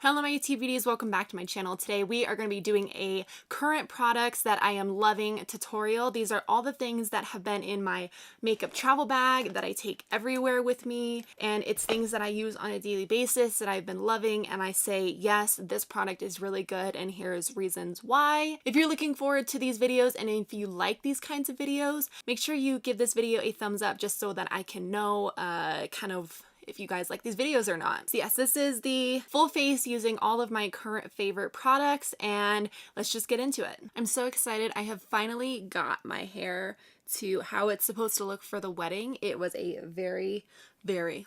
Hello my YouTube beauties, welcome back to my channel. Today we are going to be doing a current products that I am loving tutorial. These are all the things that have been in my makeup travel bag that I take everywhere with me, and it's things that I use on a daily basis that I've been loving, and I say yes, this product is really good and here's reasons why. If you're looking forward to these videos and if you like these kinds of videos, make sure you give this video a thumbs up just so that I can know kind of if you guys like these videos or not. So yes, this is the full face using all of my current favorite products, and let's just get into it. I'm so excited. I have finally got my hair to how it's supposed to look for the wedding. It was a very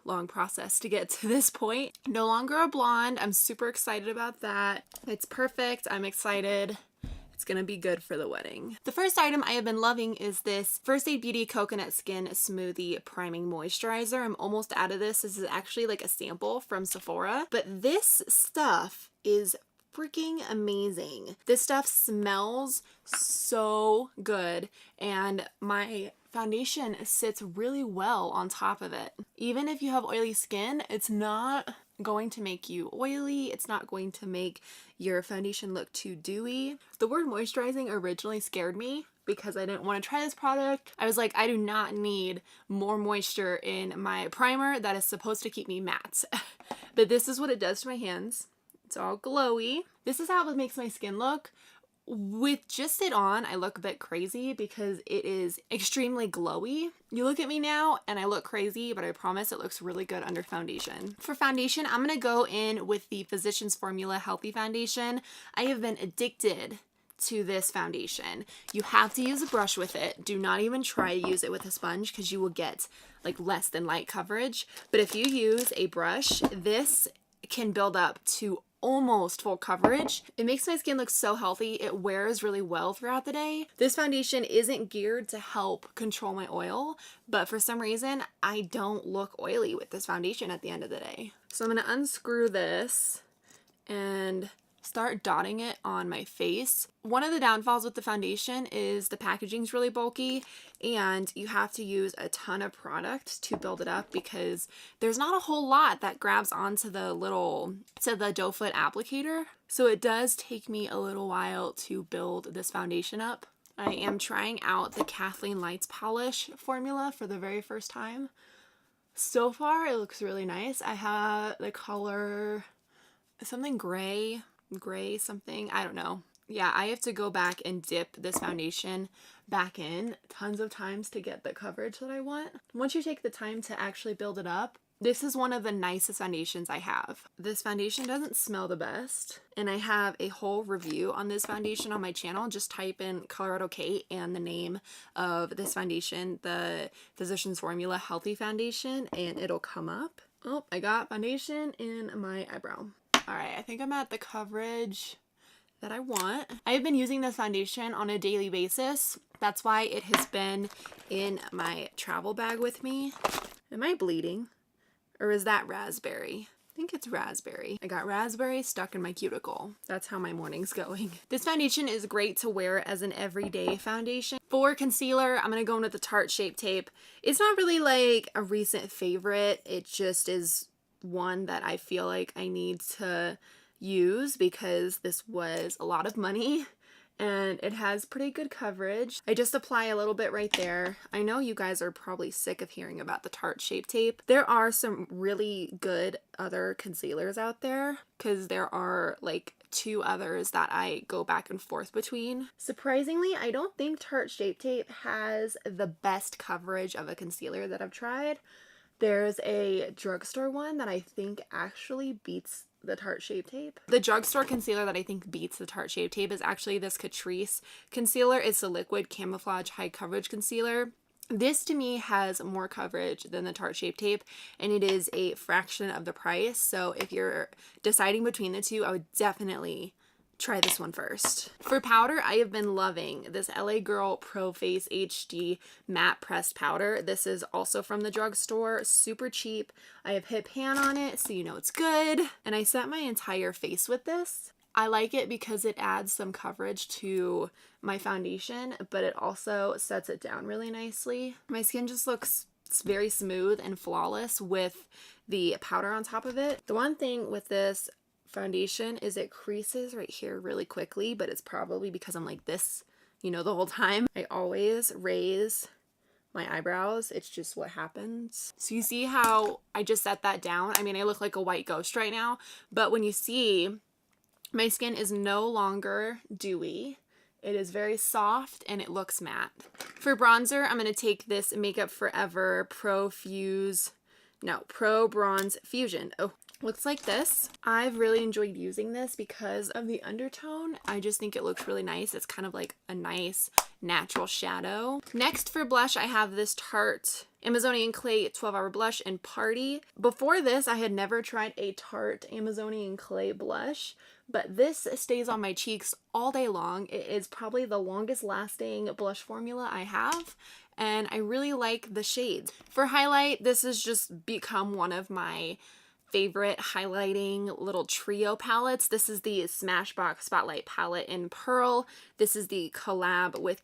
long process to get to this point. No longer a blonde. I'm super excited about that. It's perfect. I'm excited. It's gonna be good for the wedding. The first item I have been loving is this First Aid Beauty Coconut Skin Smoothie Priming Moisturizer. I'm almost out of this. This is actually like a sample from Sephora, but this stuff is freaking amazing. This stuff smells so good, and my foundation sits really well on top of it. Even if you have oily skin, it's not going to make you oily. It's not going to make your foundation look too dewy. The word moisturizing originally scared me because I didn't want to try this product. I was like, I do not need more moisture in my primer that is supposed to keep me matte. But this is what it does to my hands. It's all glowy. This is how it makes my skin look. With just it on, I look a bit crazy because it is extremely glowy. You look at me now and I look crazy, but I promise it looks really good under foundation. For foundation, I'm gonna go in with the Physicians Formula Healthy Foundation. I have been addicted to this foundation. You have to use a brush with it. Do not even try to use it with a sponge because you will get like less than light coverage. But if you use a brush, this can build up to almost full coverage. It makes my skin look so healthy. It wears really well throughout the day. This foundation isn't geared to help control my oil, but for some reason, I don't look oily with this foundation at the end of the day. So I'm gonna unscrew this and start dotting it on my face. One of the downfalls with the foundation is the packaging is really bulky and you have to use a ton of product to build it up because there's not a whole lot that grabs onto the doe foot applicator. So it does take me a little while to build this foundation up. I am trying out the Kathleen Lights polish formula for the very first time. So far it looks really nice. I have the color something gray something, I don't know. Yeah, I have to go back and dip this foundation back in tons of times to get the coverage that I want. Once you take the time to actually build it up, this is one of the nicest foundations I have. This foundation doesn't smell the best, and I have a whole review on this foundation on my channel. Just type in Colorado Kate and the name of this foundation, the Physicians Formula Healthy Foundation, and it'll come up. Oh, I got foundation in my eyebrow. Alright, I think I'm at the coverage that I want. I've been using this foundation on a daily basis. That's why it has been in my travel bag with me. Am I bleeding? Or is that raspberry? I think it's raspberry. I got raspberry stuck in my cuticle. That's how my morning's going. This foundation is great to wear as an everyday foundation. For concealer, I'm gonna go in with the Tarte Shape Tape. It's not really like a recent favorite. It just is one that I feel like I need to use because this was a lot of money and it has pretty good coverage. I just apply a little bit right there. I know you guys are probably sick of hearing about the Tarte Shape Tape. There are some really good other concealers out there because there are like 2 others that I go back and forth between. Surprisingly, I don't think Tarte Shape Tape has the best coverage of a concealer that I've tried. There's a drugstore one that I think actually beats the Tarte Shape Tape. The drugstore concealer that I think beats the Tarte Shape Tape is actually this Catrice concealer. It's a liquid camouflage high coverage concealer. This to me has more coverage than the Tarte Shape Tape, and it is a fraction of the price. So if you're deciding between the two, I would definitely try this one first. For powder, I have been loving this LA Girl Pro Face HD Matte Pressed Powder. This is also from the drugstore, super cheap. I have hit pan on it, so you know it's good. And I set my entire face with this. I like it because it adds some coverage to my foundation, but it also sets it down really nicely. My skin just looks very smooth and flawless with the powder on top of it. The one thing with this foundation is it creases right here really quickly, but it's probably because I'm like this, you know, the whole time. I always raise my eyebrows. It's just what happens. So you see how I just set that down? I mean, I look like a white ghost right now, but when you see, my skin is no longer dewy. It is very soft and it looks matte. For bronzer, I'm going to take this Makeup Forever Pro Bronze Fusion. Oh, looks like this. I've really enjoyed using this because of the undertone. I just think it looks really nice. It's kind of like a nice natural shadow. Next for blush, I have this Tarte Amazonian Clay 12-Hour Blush in Party. Before this, I had never tried a Tarte Amazonian Clay blush, but this stays on my cheeks all day long. It is probably the longest lasting blush formula I have, and I really like the shades. For highlight, this has just become one of my favorite highlighting little trio palettes. This is the Smashbox Spotlight palette in Pearl. This is the collab with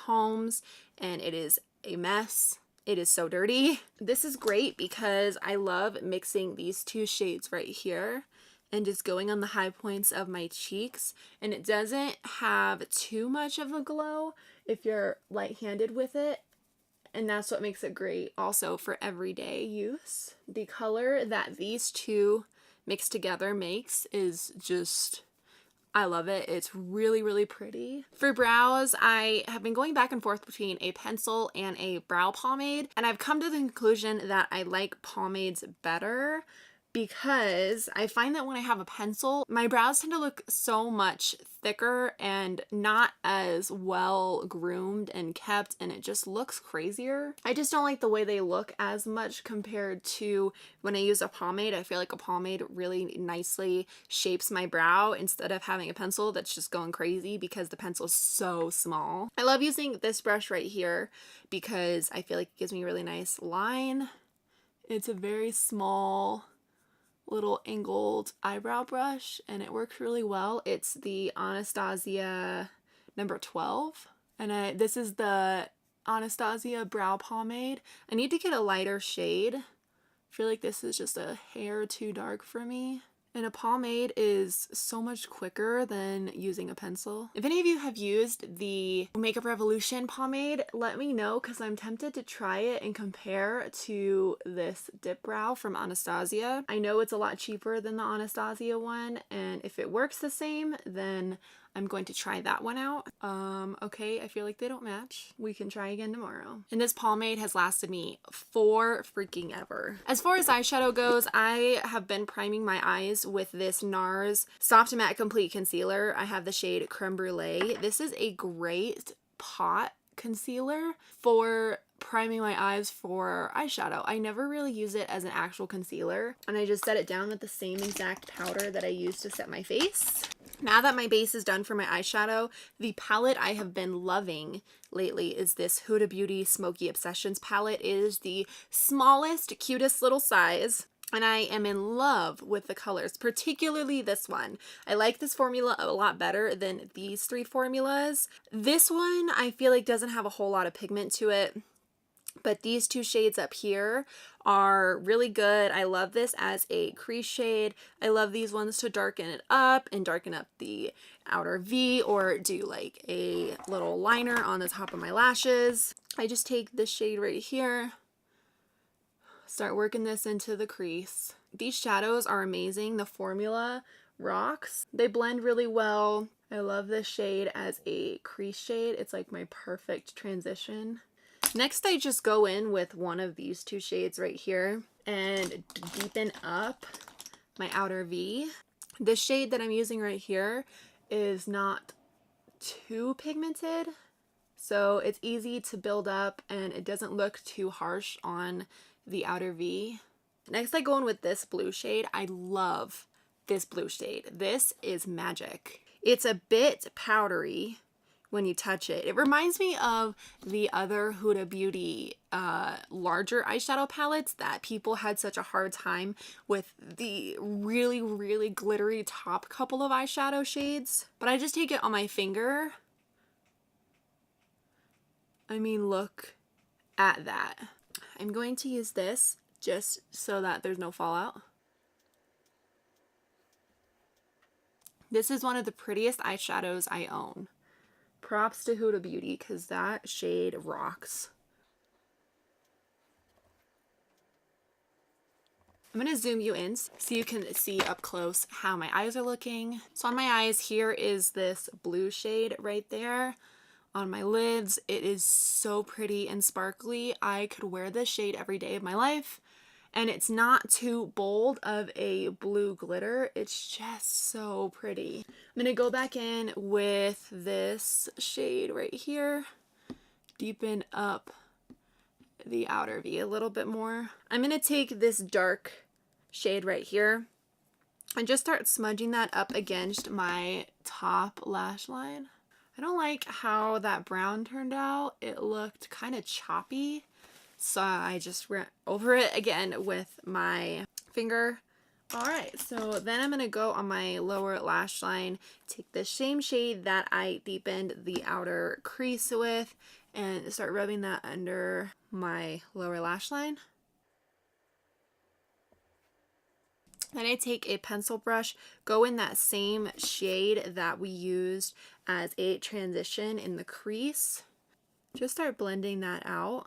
Holmes, and it is a mess. It is so dirty. This is great because I love mixing these two shades right here and just going on the high points of my cheeks, and it doesn't have too much of a glow if you're light-handed with it. And that's what makes it great also for everyday use. The color that these two mixed together makes is just, I love it. It's really, really pretty. For brows, I have been going back and forth between a pencil and a brow pomade, and I've come to the conclusion that I like pomades better because I find that when I have a pencil, my brows tend to look so much thicker and not as well groomed and kept, and it just looks crazier. I just don't like the way they look as much compared to when I use a pomade. I feel like a pomade really nicely shapes my brow instead of having a pencil that's just going crazy because the pencil is so small. I love using this brush right here because I feel like it gives me a really nice line. It's a very small little angled eyebrow brush and it works really well. It's the Anastasia number 12, and this is the Anastasia brow pomade. I need to get a lighter shade. I feel like this is just a hair too dark for me. And a pomade is so much quicker than using a pencil. If any of you have used the Makeup Revolution pomade, let me know because I'm tempted to try it and compare to this Dip Brow from Anastasia. I know it's a lot cheaper than the Anastasia one, and if it works the same, then I'm going to try that one out. Okay, I feel like they don't match. We can try again tomorrow. And this pomade has lasted me for freaking ever. As far as eyeshadow goes, I have been priming my eyes with this Nars Soft Matte Complete Concealer. I have the shade Creme Brulee. This is a great pot concealer for priming my eyes for eyeshadow. I never really use it as an actual concealer, and I just set it down with the same exact powder that I use to set my face. Now that my base is done for my eyeshadow, the palette I have been loving lately is this Huda Beauty Smoky Obsessions palette. It is the smallest, cutest little size, and I am in love with the colors, particularly this one. I like this formula a lot better than these three formulas. This one I feel like doesn't have a whole lot of pigment to it, but these two shades up here are really good. I love this as a crease shade. I love these ones to darken it up and darken up the outer V or do like a little liner on the top of my lashes. I just take this shade right here, start working this into the crease. These shadows are amazing. The formula rocks. They blend really well. I love this shade as a crease shade. It's like my perfect transition. Next, I just go in with one of these two shades right here and deepen up my outer V. This shade that I'm using right here is not too pigmented, so it's easy to build up and it doesn't look too harsh on the outer V. Next, I go in with this blue shade. I love this blue shade. This is magic. It's a bit powdery when you touch it. It reminds me of the other Huda Beauty larger eyeshadow palettes that people had such a hard time with the really, really glittery top couple of eyeshadow shades. But I just take it on my finger. I mean, look at that. I'm going to use this just so that there's no fallout. This is one of the prettiest eyeshadows I own. Props to Huda Beauty, because that shade rocks. I'm going to zoom you in so you can see up close how my eyes are looking. So on my eyes, here is this blue shade right there. On my lids, it is so pretty and sparkly. I could wear this shade every day of my life. And it's not too bold of a blue glitter. It's just so pretty. I'm going to go back in with this shade right here. Deepen up the outer V a little bit more. I'm going to take this dark shade right here and just start smudging that up against my top lash line. I don't like how that brown turned out. It looked kind of choppy, so I just went over it again with my finger. Alright, so then I'm going to go on my lower lash line, take the same shade that I deepened the outer crease with, and start rubbing that under my lower lash line. Then I take a pencil brush, go in that same shade that we used as a transition in the crease. Just start blending that out.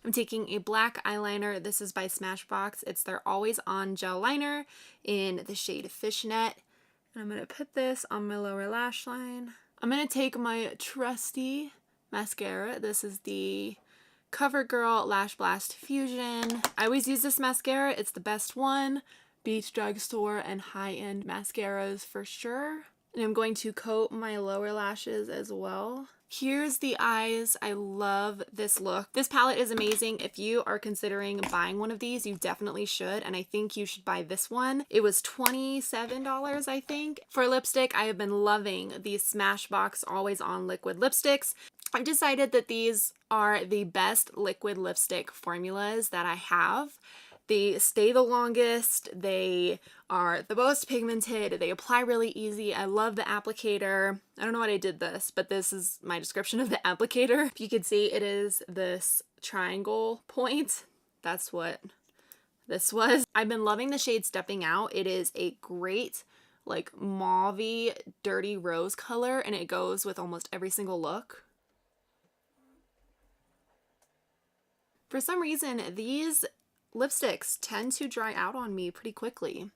I'm taking a black eyeliner. This is by Smashbox. It's their Always On Gel Liner in the shade Fishnet. And I'm going to put this on my lower lash line. I'm going to take my trusty mascara. This is the CoverGirl Lash Blast Fusion. I always use this mascara. It's the best one. Beach drugstore and high-end mascaras for sure. And I'm going to coat my lower lashes as well. Here's the eyes. I love this look. This palette is amazing. If you are considering buying one of these, you definitely should, and I think you should buy this one. It was $27, I think. For lipstick, I have been loving these Smashbox Always On liquid lipsticks. I've decided that these are the best liquid lipstick formulas that I have. They stay the longest, they are the most pigmented, they apply really easy. I love the applicator. I don't know what I did this, but this is my description of the applicator. If you can see, it is this triangle point. That's what this was. I've been loving the shade Stepping Out. It is a great like mauve-y, dirty rose color, and it goes with almost every single look. For some reason, these lipsticks tend to dry out on me pretty quickly.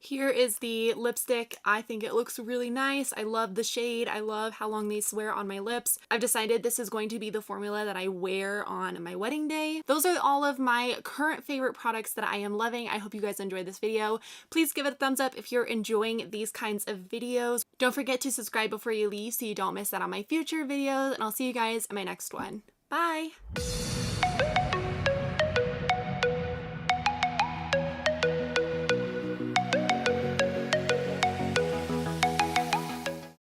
Here is the lipstick. I think it looks really nice. I love the shade. I love how long these wear on my lips. I've decided this is going to be the formula that I wear on my wedding day. Those are all of my current favorite products that I am loving. I hope you guys enjoyed this video. Please give it a thumbs up if you're enjoying these kinds of videos. Don't forget to subscribe before you leave so you don't miss out on my future videos, and I'll see you guys in my next one. Bye!